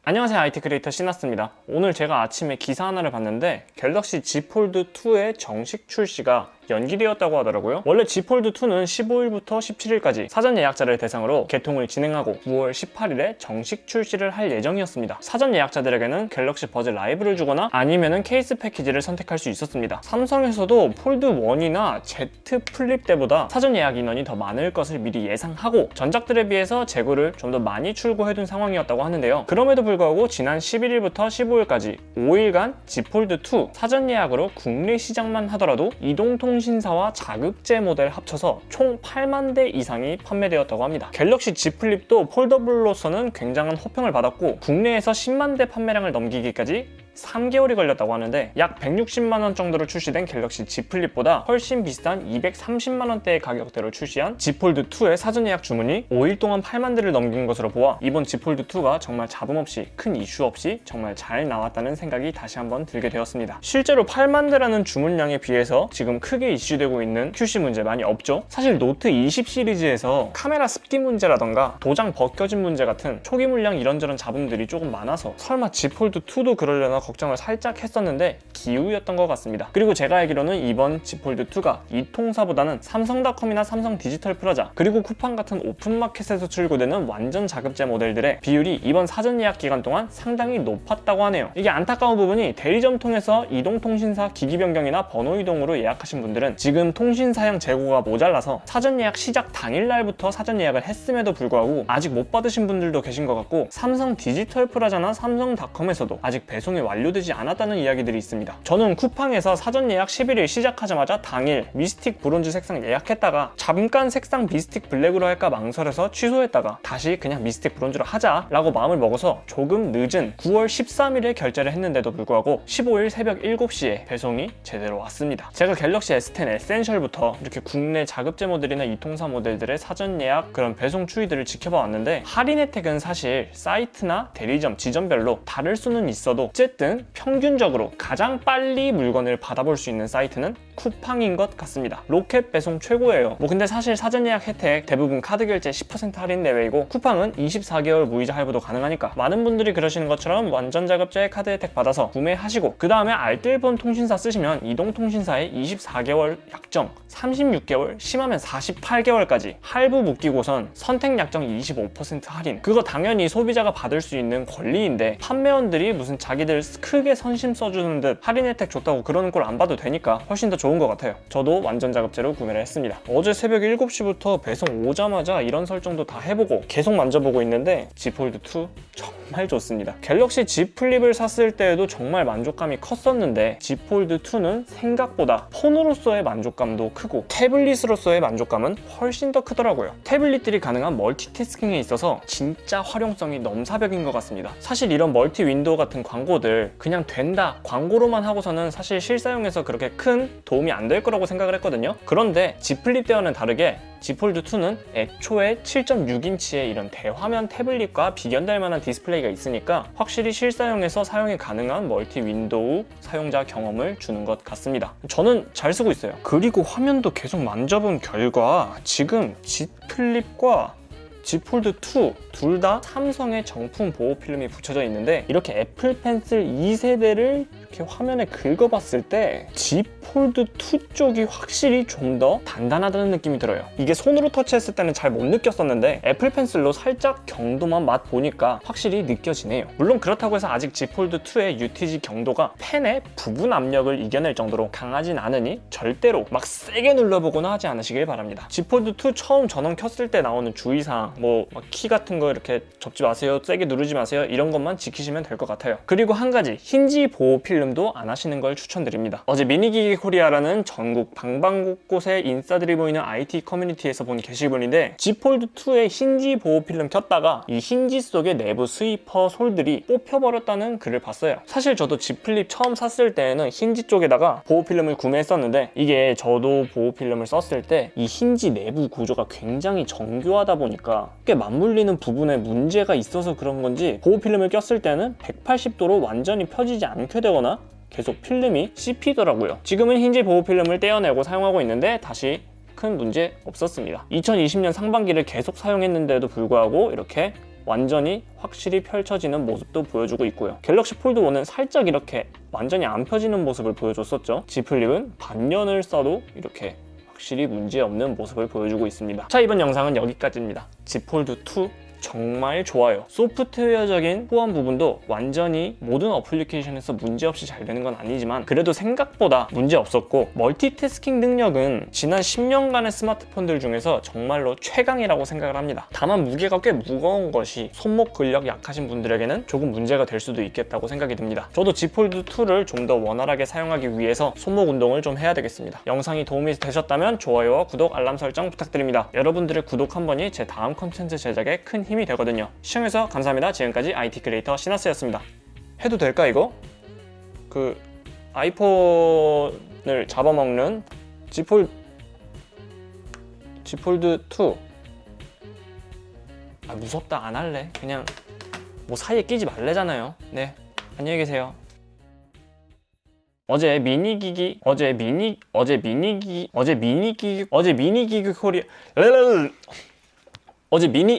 안녕하세요, IT 크리에이터 신하스입니다. 오늘 제가 아침에 기사 하나를 봤는데 갤럭시 Z 폴드2의 정식 출시가 연기되었다고 하더라고요. 원래 Z 폴드2는 15일부터 17일까지 사전 예약자를 대상으로 개통을 진행하고 9월 18일에 정식 출시를 할 예정이었습니다. 사전 예약자들에게는 갤럭시 버즈 라이브를 주거나 아니면은 케이스 패키지를 선택할 수 있었습니다. 삼성에서도 폴드1이나 Z 플립 때보다 사전 예약 인원이 더 많을 것을 미리 예상하고 전작들에 비해서 재고를 좀 더 많이 출고해둔 상황이었다고 하는데요. 그럼에도 불구하고 지난 11일부터 15일까지 5일간 Z 폴드2 사전 예약으로 국내 시장만 하더라도 이동통신사와 자급제 모델 합쳐서 총 8만 대 이상이 판매되었다고 합니다. 갤럭시 Z 플립도 폴더블로서는 굉장한 호평을 받았고 국내에서 10만 대 판매량을 넘기기까지 3개월이 걸렸다고 하는데 약 160만원 정도로 출시된 갤럭시 Z 플립보다 훨씬 비싼 230만원대의 가격대로 출시한 Z 폴드2의 사전 예약 주문이 5일 동안 8만 대를 넘긴 것으로 보아 이번 Z 폴드2가 정말 잡음 없이 큰 이슈 없이 정말 잘 나왔다는 생각이 다시 한번 들게 되었습니다. 실제로 8만 대라는 주문량에 비해서 지금 크게 이슈되고 있는 QC 문제 많이 없죠? 사실 노트 20 시리즈에서 카메라 습기 문제라던가 도장 벗겨진 문제 같은 초기 물량 이런저런 잡음들이 조금 많아서 설마 Z 폴드2도 그러려나 걱정을 살짝 했었는데 기우였던 것 같습니다. 그리고 제가 알기로는 이번 Z 폴드2가 이통사보다는 삼성닷컴이나 삼성 디지털 프라자 그리고 쿠팡 같은 오픈마켓에서 출고되는 완전 자급제 모델들의 비율이 이번 사전 예약 기간 동안 상당히 높았다고 하네요. 이게 안타까운 부분이 대리점 통해서 이동통신사 기기 변경이나 번호 이동으로 예약하신 분들은 지금 통신사양 재고가 모자라서 사전 예약 시작 당일날부터 사전 예약을 했음에도 불구하고 아직 못 받으신 분들도 계신 것 같고 삼성 디지털 프라자나 삼성닷컴에서도 아직 배송이 완료되지 않았다는 이야기들이 있습니다. 저는 쿠팡에서 사전 예약 11일 시작하자마자 당일 미스틱 브론즈 색상 예약했다가 잠깐 색상 미스틱 블랙으로 할까 망설여서 취소했다가 다시 그냥 미스틱 브론즈로 하자 라고 마음을 먹어서 조금 늦은 9월 13일에 결제를 했는데도 불구하고 15일 새벽 7시에 배송이 제대로 왔습니다. 제가 갤럭시 S10 에센셜부터 이렇게 국내 자급제 모델이나 이통사 모델들의 사전 예약 그런 배송 추이들을 지켜봐 왔는데 할인 혜택은 사실 사이트나 대리점 지점별로 다를 수는 있어도 어쨌든 평균적으로 가장 빨리 물건을 받아볼 수 있는 사이트는 쿠팡인 것 같습니다. 로켓 배송 최고예요. 근데 사실 사전 예약 혜택 대부분 카드 결제 10% 할인 내외이고 쿠팡은 24개월 무이자 할부도 가능하니까 많은 분들이 그러시는 것처럼 완전 자급제 카드 혜택 받아서 구매하시고 그 다음에 알뜰폰 통신사 쓰시면 이동통신사의 24개월 약정 36개월 심하면 48개월까지 할부 묶이고선 선택 약정 25% 할인 그거 당연히 소비자가 받을 수 있는 권리인데 판매원들이 무슨 자기들 크게 선심 써주는 듯 할인 혜택 줬다고 그러는 걸 안 봐도 되니까 훨씬 더 좋은 것 같아요. 저도 완전 자급제로 구매를 했습니다. 어제 새벽 7시부터 배송 오자마자 이런 설정도 다 해보고 계속 만져보고 있는데 Z 폴드2 정말 좋습니다. 갤럭시 Z 플립을 샀을 때에도 정말 만족감이 컸었는데 Z 폴드2는 생각보다 폰으로서의 만족감도 크고 태블릿으로서의 만족감은 훨씬 더 크더라고요. 태블릿들이 가능한 멀티태스킹에 있어서 진짜 활용성이 넘사벽인 것 같습니다. 사실 이런 멀티 윈도우 같은 광고들 그냥 된다 광고로만 하고서는 사실 실사용에서 그렇게 큰 도움이 안 될 거라고 생각을 했거든요. 그런데 Z 플립 때와는 다르게 Z 폴드2는 애초에 7.6인치의 이런 대화면 태블릿과 비견될 만한 디스플레이가 있으니까 확실히 실사용에서 사용이 가능한 멀티 윈도우 사용자 경험을 주는 것 같습니다. 저는 잘 쓰고 있어요. 그리고 화면도 계속 만져본 결과 지금 Z 플립과 Z 폴드2 둘 다 삼성의 정품 보호 필름이 붙여져 있는데 이렇게 애플 펜슬 2세대를 이렇게 화면에 긁어봤을 때 Z 폴드2 쪽이 확실히 좀 더 단단하다는 느낌이 들어요. 이게 손으로 터치했을 때는 잘 못 느꼈었는데 애플 펜슬로 살짝 경도만 맛보니까 확실히 느껴지네요. 물론 그렇다고 해서 아직 Z 폴드2의 UTG 경도가 펜의 부분 압력을 이겨낼 정도로 강하진 않으니 절대로 막 세게 눌러보거나 하지 않으시길 바랍니다. Z 폴드2 처음 전원 켰을 때 나오는 주의사항 키 같은 거 이렇게 접지 마세요, 세게 누르지 마세요 이런 것만 지키시면 될 것 같아요. 그리고 한 가지 힌지 보호 필름도 안 하시는 걸 추천드립니다. 어제 미니기기 코리아라는 전국 방방곳곳에 인싸들이 보이는 IT 커뮤니티에서 본 게시글인데 Z 폴드2의 힌지 보호 필름 켰다가 이 힌지 속의 내부 스위퍼 솔들이 뽑혀버렸다는 글을 봤어요. 사실 저도 Z 플립 처음 샀을 때에는 힌지 쪽에다가 보호 필름을 구매했었는데 이게 저도 보호 필름을 썼을 때 이 힌지 내부 구조가 굉장히 정교하다 보니까 꽤 맞물리는 부분에 문제가 있어서 그런 건지 보호 필름을 꼈을 때는 180도로 완전히 펴지지 않게 되거나 계속 필름이 씹히더라고요. 지금은 힌지 보호 필름을 떼어내고 사용하고 있는데 다시 큰 문제 없었습니다. 2020년 상반기를 계속 사용했는데도 불구하고 이렇게 완전히 확실히 펼쳐지는 모습도 보여주고 있고요. 갤럭시 폴드 1은 살짝 이렇게 완전히 안 펴지는 모습을 보여줬었죠. Z 플립은 반년을 써도 이렇게 확실히 문제없는 모습을 보여주고 있습니다. 자, 이번 영상은 여기까지입니다. Z 폴드 2 정말 좋아요. 소프트웨어적인 호환 부분도 완전히 모든 어플리케이션에서 문제없이 잘 되는 건 아니지만 그래도 생각보다 문제없었고, 멀티태스킹 능력은 지난 10년간의 스마트폰들 중에서 정말로 최강이라고 생각을 합니다. 다만 무게가 꽤 무거운 것이 손목 근력 약하신 분들에게는 조금 문제가 될 수도 있겠다고 생각이 듭니다. 저도 Z 폴드 2를 좀 더 원활하게 사용하기 위해서 손목 운동을 좀 해야 되겠습니다. 영상이 도움이 되셨다면 좋아요와 구독, 알람 설정 부탁드립니다. 여러분들의 구독 한 번이 제 다음 컨텐츠 제작에 큰 힘이 되거든요. 시청해주셔서 감사합니다. 지금까지 IT 크리에이터 시나스였습니다. 해도 될까 이거? 그 아이폰을 잡아먹는 Z 폴드 2. 아, 무섭다. 안 할래. 그냥 뭐 사이에 끼지 말래잖아요. 네, 안녕히 계세요. 어제 미니기기 코리아 어제 미니